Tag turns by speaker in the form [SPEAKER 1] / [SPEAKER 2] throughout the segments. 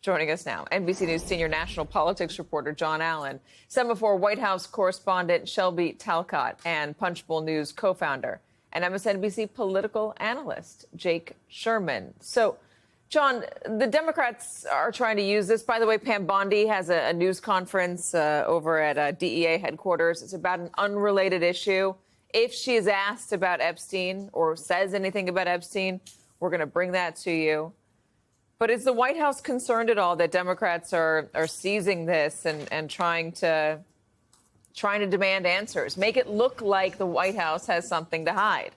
[SPEAKER 1] joining us now. NBC News senior national politics reporter John Allen, Semaphore White House correspondent Shelby Talcott, and Punchbowl News co-founder and MSNBC political analyst Jake Sherman. So, John, the Democrats are trying to use this. By the way, Pam Bondi has a news conference over at DEA headquarters. It's about an unrelated issue. If she is asked about Epstein or says anything about Epstein, we're going to bring that to you. But is the White House concerned at all that Democrats are seizing this and trying to demand answers, make it look like the White House has something to hide?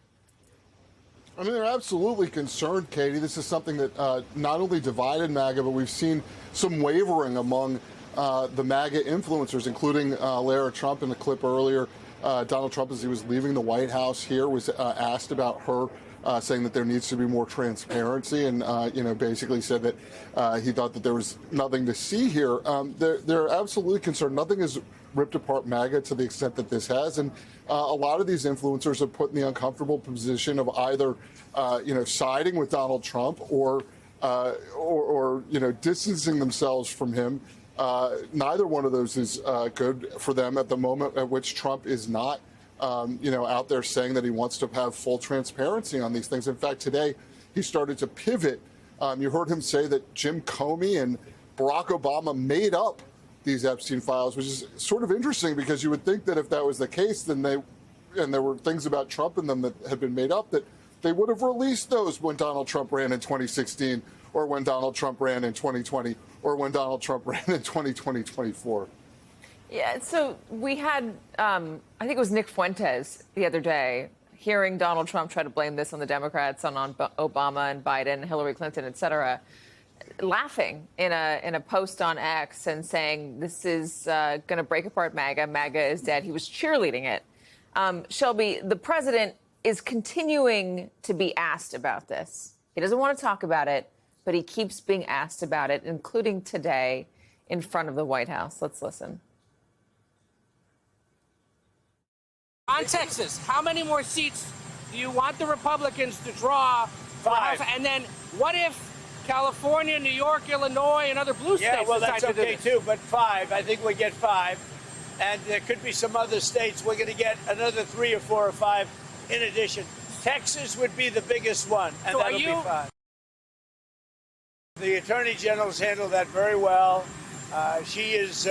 [SPEAKER 2] I mean, they're absolutely concerned, Katie. This is something that not only divided MAGA, but we've seen some wavering among the MAGA influencers, including Lara Trump in the clip earlier. Donald Trump, as he was leaving the White House here, was asked about her saying that there needs to be more transparency, and basically said that he thought that there was nothing to see here. They're absolutely concerned. Nothing has ripped apart MAGA to the extent that this has, and a lot of these influencers are put in the uncomfortable position of either siding with Donald Trump or distancing themselves from him. Neither one of those is good for them at the moment at which Trump is not out there saying that he wants to have full transparency on these things. In fact, today he started to pivot. You heard him say that Jim Comey and Barack Obama made up these Epstein files, which is sort of interesting because you would think that if that was the case, then there were things about Trump in them that had been made up, that they would have released those when Donald Trump ran in 2016 or when Donald Trump ran in 2020 or when Donald Trump ran in 2024.
[SPEAKER 1] Yeah, so we had, I think it was Nick Fuentes the other day, hearing Donald Trump try to blame this on the Democrats, on Obama and Biden, Hillary Clinton, et cetera, laughing in a post on X and saying this is going to break apart MAGA. MAGA is dead. He was cheerleading it. Shelby, the president is continuing to be asked about this. He doesn't want to talk about it, but he keeps being asked about it, including today in front of the White House. Let's listen.
[SPEAKER 3] On Texas, how many more seats do you want the Republicans to draw?
[SPEAKER 4] 5.
[SPEAKER 3] And then what if California, New York, Illinois, and other blue states
[SPEAKER 4] decide to do this? Yeah, well, that's okay, too, but 5. I think we get 5. And there could be some other states. We're going to get another 3 or 4 or 5 in addition. Texas would be the biggest one, and
[SPEAKER 3] so
[SPEAKER 4] that'll be 5. The Attorney General's handled that very well. She's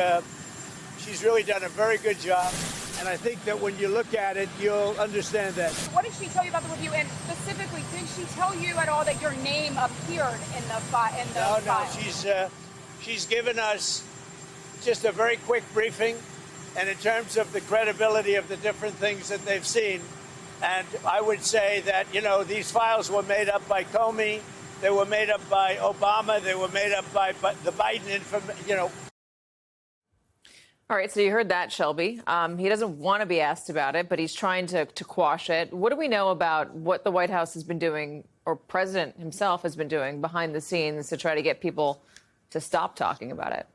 [SPEAKER 4] really done a very good job. And I think that when you look at it, you'll understand that.
[SPEAKER 5] What did she tell you about the review? And specifically, did she tell you at all that your name appeared in the file?
[SPEAKER 4] No. She's given us just a very quick briefing, and in terms of the credibility of the different things that they've seen. And I would say that, these files were made up by Comey. They were made up by Obama. They were made up by the Biden information,
[SPEAKER 1] All right, so you heard that, Shelby. He doesn't want to be asked about it, but he's trying to quash it. What do we know about what the White House has been doing, or President himself has been doing behind the scenes to try to get people to stop talking about it?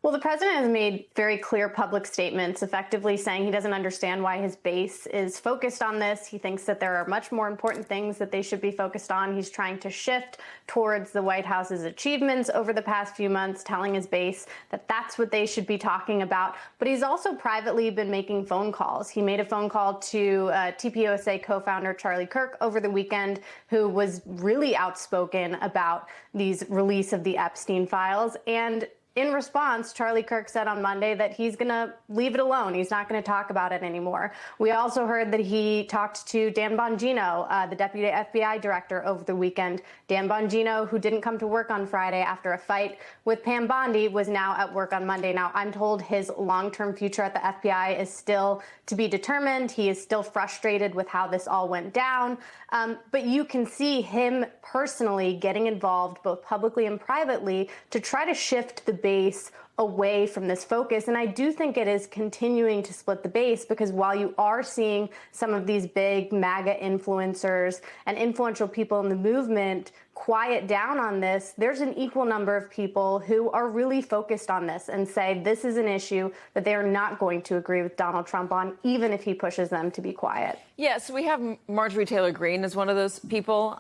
[SPEAKER 6] Well, the president has made very clear public statements, effectively saying he doesn't understand why his base is focused on this. He thinks that there are much more important things that they should be focused on. He's trying to shift towards the White House's achievements over the past few months, telling his base that that's what they should be talking about. But he's also privately been making phone calls. He made a phone call to TPUSA co-founder Charlie Kirk over the weekend, who was really outspoken about these release of the Epstein files. And in response, Charlie Kirk said on Monday that he's going to leave it alone. He's not going to talk about it anymore. We also heard that he talked to Dan Bongino, the deputy FBI director, over the weekend. Dan Bongino, who didn't come to work on Friday after a fight with Pam Bondi, was now at work on Monday. Now, I'm told his long-term future at the FBI is still to be determined. He is still frustrated with how this all went down. But you can see him personally getting involved both publicly and privately to try to shift the base away from this focus. And I do think it is continuing to split the base, because while you are seeing some of these big MAGA influencers and influential people in the movement quiet down on this, there's an equal number of people who are really focused on this and say this is an issue that they are not going to agree with Donald Trump on, even if he pushes them to be quiet.
[SPEAKER 1] Yeah, so we have Marjorie Taylor Greene as one of those people.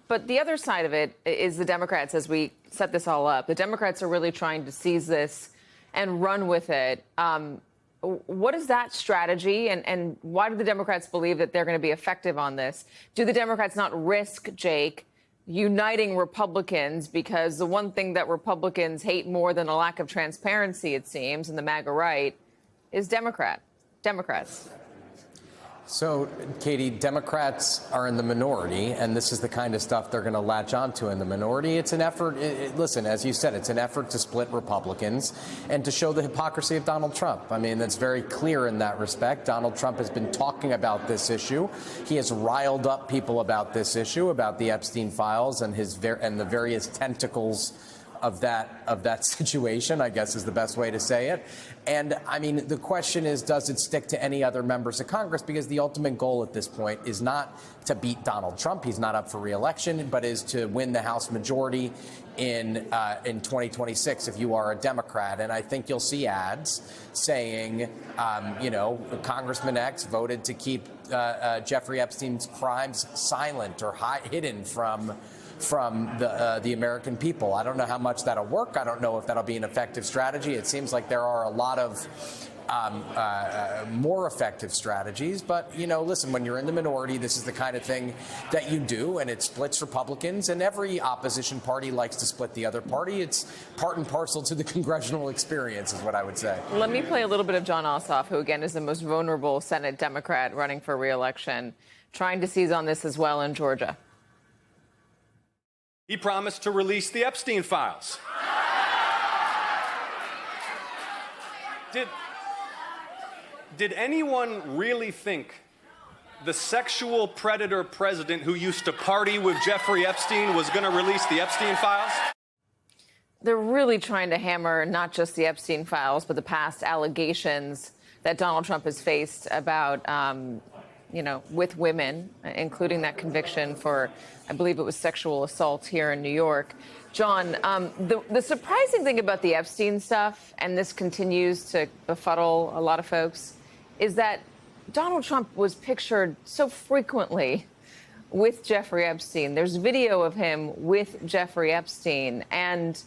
[SPEAKER 1] But the other side of it is the Democrats, as we set this all up. The Democrats are really trying to seize this and run with it. What is that strategy, and why do the Democrats believe that they're going to be effective on this? Do the Democrats not risk, Jake, uniting Republicans? Because the one thing that Republicans hate more than a lack of transparency, it seems, in the MAGA right, is Democrats.
[SPEAKER 7] So, Katie, Democrats are in the minority, and this is the kind of stuff they're going to latch onto in the minority. It's an effort, listen, as you said, it's an effort to split Republicans and to show the hypocrisy of Donald Trump. I mean, that's very clear in that respect. Donald Trump has been talking about this issue. He has riled up people about this issue, about the Epstein files and the various tentacles of that situation, I guess is the best way to say it. And I mean, the question is, does it stick to any other members of Congress? Because the ultimate goal at this point is not to beat Donald Trump. He's not up for re-election, but is to win the House majority in 2026 if you are a Democrat. And I think you'll see ads saying, Congressman X voted to keep Jeffrey Epstein's crimes silent or hidden from the American people. I don't know how much that'll work. I don't know if that'll be an effective strategy. It seems like there are a lot of more effective strategies. But, listen, when you're in the minority, this is the kind of thing that you do, and it splits Republicans. And every opposition party likes to split the other party. It's part and parcel to the congressional experience, is what I would say.
[SPEAKER 1] Let me play a little bit of Jon Ossoff, who, again, is the most vulnerable Senate Democrat running for re-election, trying to seize on this as well in Georgia.
[SPEAKER 8] He promised to release the Epstein files. Did anyone really think the sexual predator president who used to party with Jeffrey Epstein was going to release the Epstein files?
[SPEAKER 1] They're really trying to hammer not just the Epstein files, but the past allegations that Donald Trump has faced about with women, including that conviction for, I believe it was sexual assault here in New York. John, the surprising thing about the Epstein stuff, and this continues to befuddle a lot of folks, is that Donald Trump was pictured so frequently with Jeffrey Epstein. There's video of him with Jeffrey Epstein. And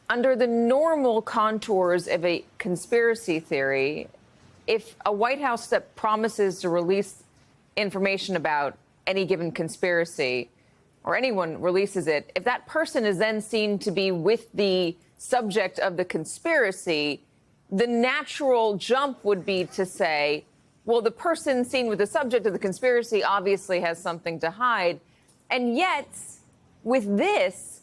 [SPEAKER 1] under the normal contours of a conspiracy theory, if a White House that promises to release information about any given conspiracy, or anyone releases it, if that person is then seen to be with the subject of the conspiracy, the natural jump would be to say, well, the person seen with the subject of the conspiracy obviously has something to hide. And yet, with this,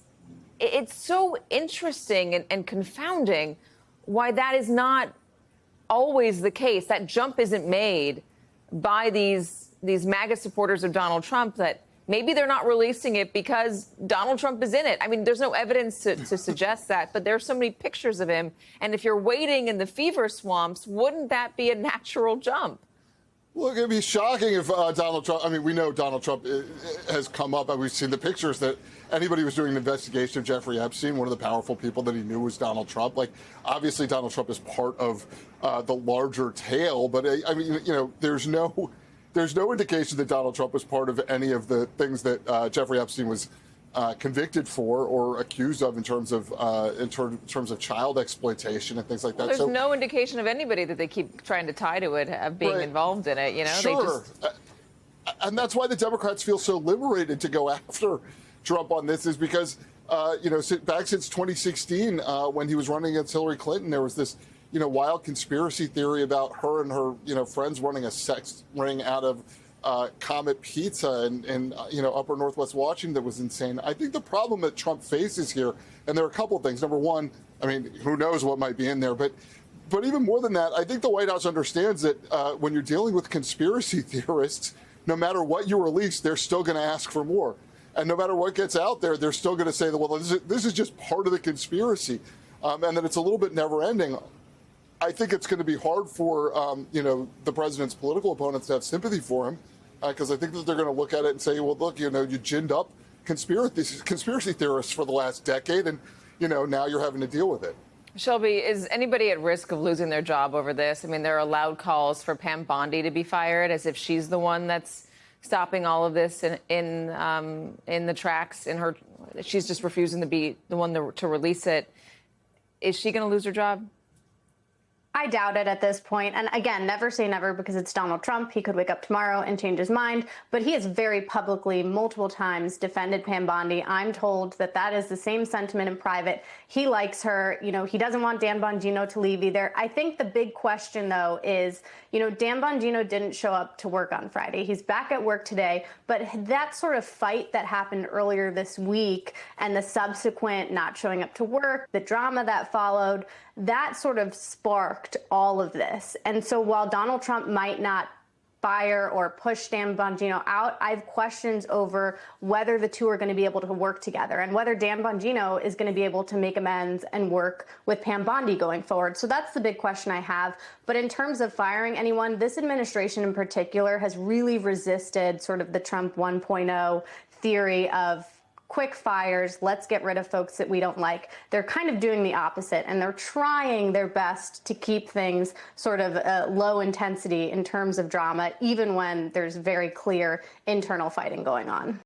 [SPEAKER 1] it's so interesting and confounding why that is not always the case. That jump isn't made by these MAGA supporters of Donald Trump, that maybe they're not releasing it because Donald Trump is in it. I mean, there's no evidence to suggest that, but there's so many pictures of him. And if you're waiting in the fever swamps, wouldn't that be a natural jump?
[SPEAKER 2] Look, it'd be shocking if Donald Trump, we know Donald Trump has come up, and we've seen the pictures that anybody who was doing an investigation of Jeffrey Epstein, one of the powerful people that he knew was Donald Trump. Like, obviously, Donald Trump is part of the larger tale, but there's no indication that Donald Trump was part of any of the things that Jeffrey Epstein was convicted for or accused of in terms of child exploitation and things like that.
[SPEAKER 1] Well, there's no indication of anybody that they keep trying to tie to it of being involved in it.
[SPEAKER 2] Sure. And that's why the Democrats feel so liberated to go after Trump on this, is because back since 2016, when he was running against Hillary Clinton, there was this wild conspiracy theory about her and her friends running a sex ring out of Comet Pizza in upper Northwest Washington that was insane. I think the problem that Trump faces here, and there are a couple of things. Number one, who knows what might be in there, but even more than that, I think the White House understands that when you're dealing with conspiracy theorists, no matter what you release, they're still going to ask for more. And no matter what gets out there, they're still going to say that, well, this is just part of the conspiracy, and that it's a little bit never ending. I think it's going to be hard for, the president's political opponents to have sympathy for him, because I think that they're going to look at it and say, well, look, you ginned up conspiracy theorists for the last decade, and, now you're having to deal with it.
[SPEAKER 1] Shelby, is anybody at risk of losing their job over this? There are loud calls for Pam Bondi to be fired, as if she's the one that's stopping all of this in the tracks in her She's just refusing to be the one to release it. Is she going to lose her job?
[SPEAKER 6] I doubt it at this point. And again, never say never because it's Donald Trump. He could wake up tomorrow and change his mind. But he has very publicly, multiple times, defended Pam Bondi. I'm told that that is the same sentiment in private. He likes her. You know, he doesn't want Dan Bongino to leave either. I think the big question, though, is, you know, Dan Bongino didn't show up to work on Friday. He's back at work today. But that sort of fight that happened earlier this week and the subsequent not showing up to work, the drama that followed, that sort of sparked all of this. And so while Donald Trump might not fire or push Dan Bongino out, I have questions over whether the two are going to be able to work together and whether Dan Bongino is going to be able to make amends and work with Pam Bondi going forward. So that's the big question I have. But in terms of firing anyone, this administration in particular has really resisted sort of the Trump 1.0 theory of quick fires, let's get rid of folks that we don't like. They're kind of doing the opposite, and they're trying their best to keep things sort of low intensity in terms of drama, even when there's very clear internal fighting going on.